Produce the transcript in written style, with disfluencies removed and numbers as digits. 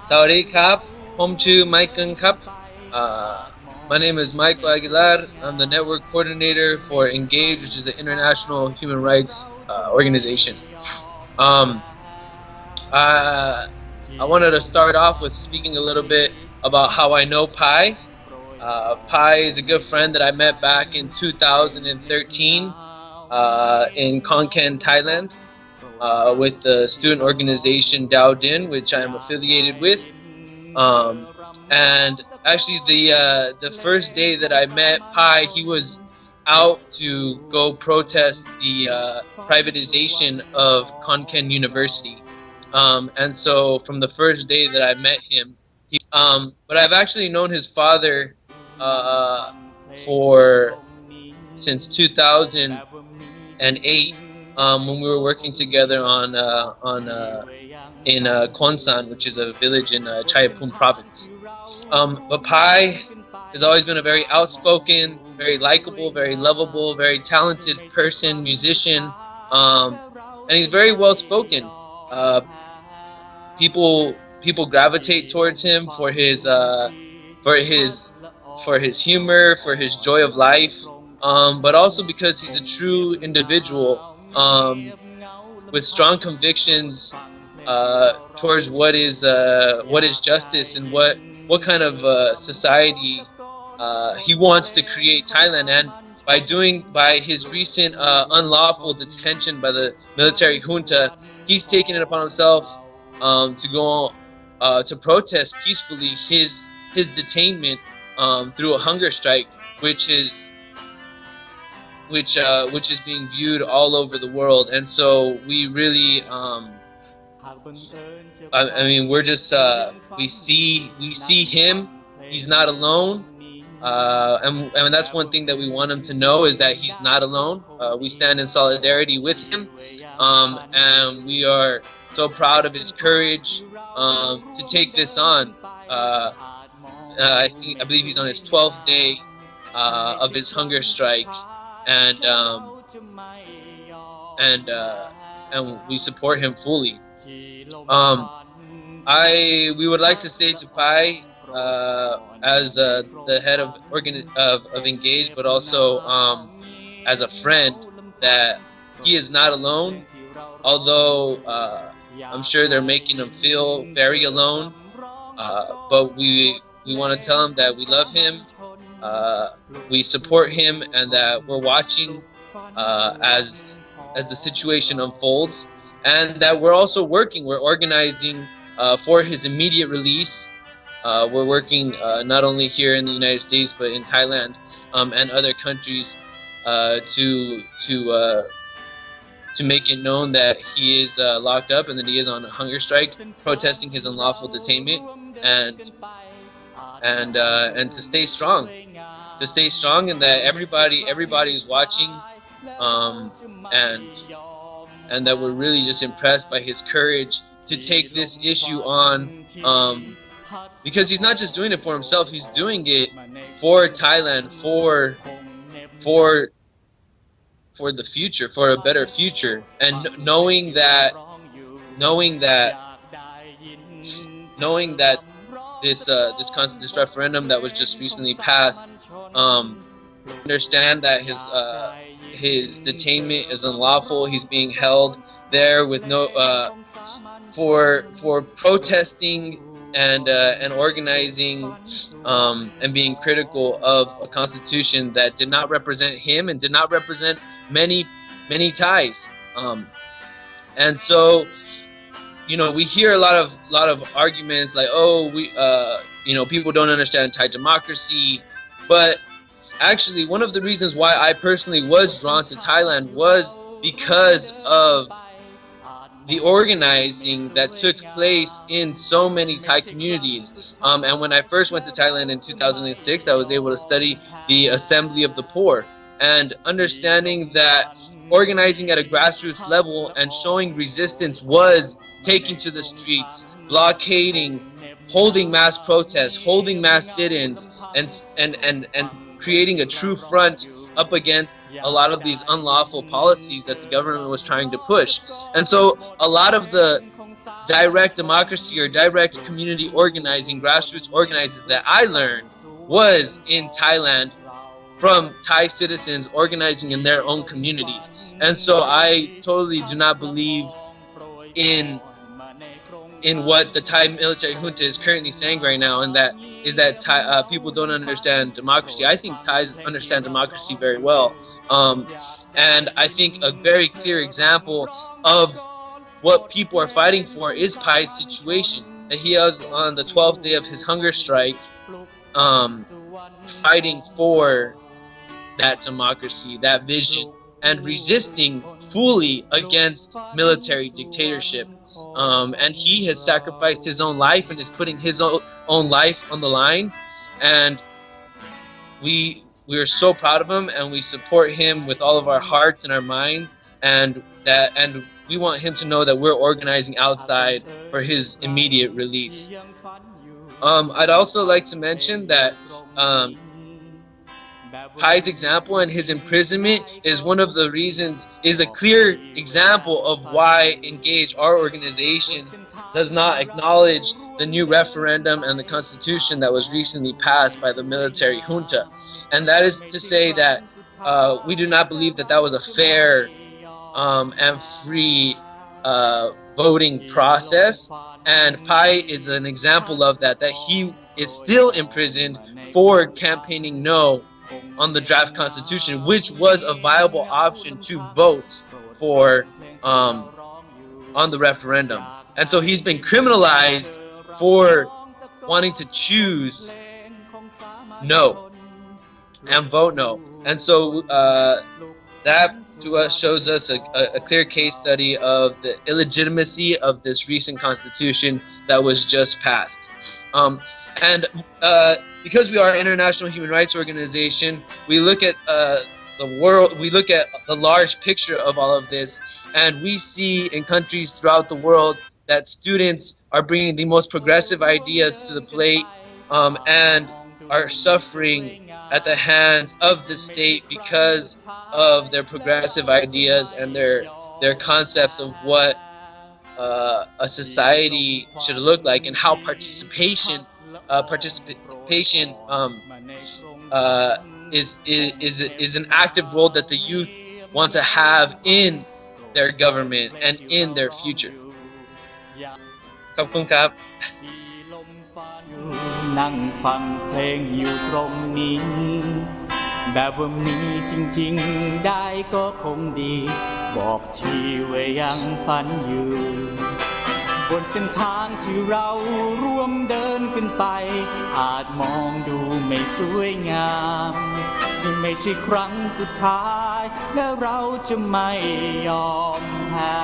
Sawadee Kap, Home to Mike Kap. My name is Michael Aguilar. I'm the network coordinator for Engage, which is an international human rights organization. Um, I wanted to start off with speaking a little bit about how I know Pai. Pai is a good friend that I met back in 2013 in Khon Kaen, Thailand, with the student organization Dao Din, which I'm affiliated with. And actually, the first day that I met Pai, he was out to go protest the privatization of Khon Kaen University. And so from the first day that I met him, but I've actually known his father since 2008, when we were working together in Khonsan, which is a village in Chayapum province. But Pai has always been a very outspoken, very likable, very lovable, very talented person, musician, and he's very well spoken. People gravitate towards him for his humor, for his joy of life, but also because he's a true individual with strong convictions towards what is justice and what kind of society he wants to create Thailand. And by his recent unlawful detention by the military junta, he's taken it upon himself to go to protest peacefully his detainment through a hunger strike, which is being viewed all over the world. And so we really I mean, we're just we see him. He's not alone, and that's one thing that we want him to know, is that he's not alone. We stand in solidarity with him, and we are so proud of his courage to take this on. I believe he's on his 12th day of his hunger strike, and we support him fully. We would like to say to Pai, as the head of Engage, but also as a friend, that he is not alone. Although I'm sure they're making him feel very alone, but we want to tell him that we love him, we support him, and that we're watching as the situation unfolds. And that we're also we're organizing for his immediate release. We're working not only here in the United States, but in Thailand and other countries to make it known that he is locked up and that he is on a hunger strike, protesting his unlawful detainment, and to stay strong, and that everybody's watching, and that we're really just impressed by his courage to take this issue on, because he's not just doing it for himself, he's doing it for Thailand, for the future, for a better future. And knowing that this referendum that was just recently passed, understand that his detainment is unlawful. He's being held there with no for protesting and organizing and being critical of a constitution that did not represent him and did not represent many Thais. And so, we hear a lot of arguments like, oh, people don't understand Thai democracy, but actually, one of the reasons why I personally was drawn to Thailand was because of the organizing that took place in so many Thai communities. And when I first went to Thailand in 2006, I was able to study the Assembly of the Poor, and understanding that organizing at a grassroots level and showing resistance was taking to the streets, blockading, holding mass protests, holding mass sit-ins, and creating a true front up against a lot of these unlawful policies that the government was trying to push. And so a lot of the direct democracy or direct community organizing, grassroots organizing that I learned was in Thailand from Thai citizens organizing in their own communities. And so I totally do not believe in what the Thai military junta is currently saying right now, and that is that Thai, people don't understand democracy. I think Thais understand democracy very well, and I think a very clear example of what people are fighting for is Pai's situation. That he was on the 12th day of his hunger strike, fighting for that democracy, that vision, and resisting fully against military dictatorship. And he has sacrificed his own life and is putting his own life on the line. And we are so proud of him, and we support him with all of our hearts and our mind. And we want him to know that we're organizing outside for his immediate release. I'd also like to mention that Pai's example and his imprisonment is one of the reasons, is a clear example of why Engage, our organization, does not acknowledge the new referendum and the constitution that was recently passed by the military junta. And that is to say that we do not believe that that was a fair and free voting process. And Pai is an example of that he is still imprisoned for campaigning no on the draft constitution, which was a viable option to vote for on the referendum. And so he's been criminalized for wanting to choose no and vote no. And so that to us shows us a clear case study of the illegitimacy of this recent constitution that was just passed. Because we are an international human rights organization, we look at the world, we look at the large picture of all of this, and we see in countries throughout the world that students are bringing the most progressive ideas to the plate and are suffering at the hands of the state because of their progressive ideas and their concepts of what a society should look like, and how participation is an active role that the youth want to have in their government and in their future. ขอบคุณครับ นั่งฟังเพลงอยู่ตรงนี้แบบว่ามีจริงๆได้ก็คงดีบอกทีว่ายังฝันอยู่บนเส้นทางที่เราร่วมเดินขึ้นไปอาจมองดูไม่สวยงามนี่ไม่ใช่ครั้งสุดท้ายและเราจะไม่ยอมแพ้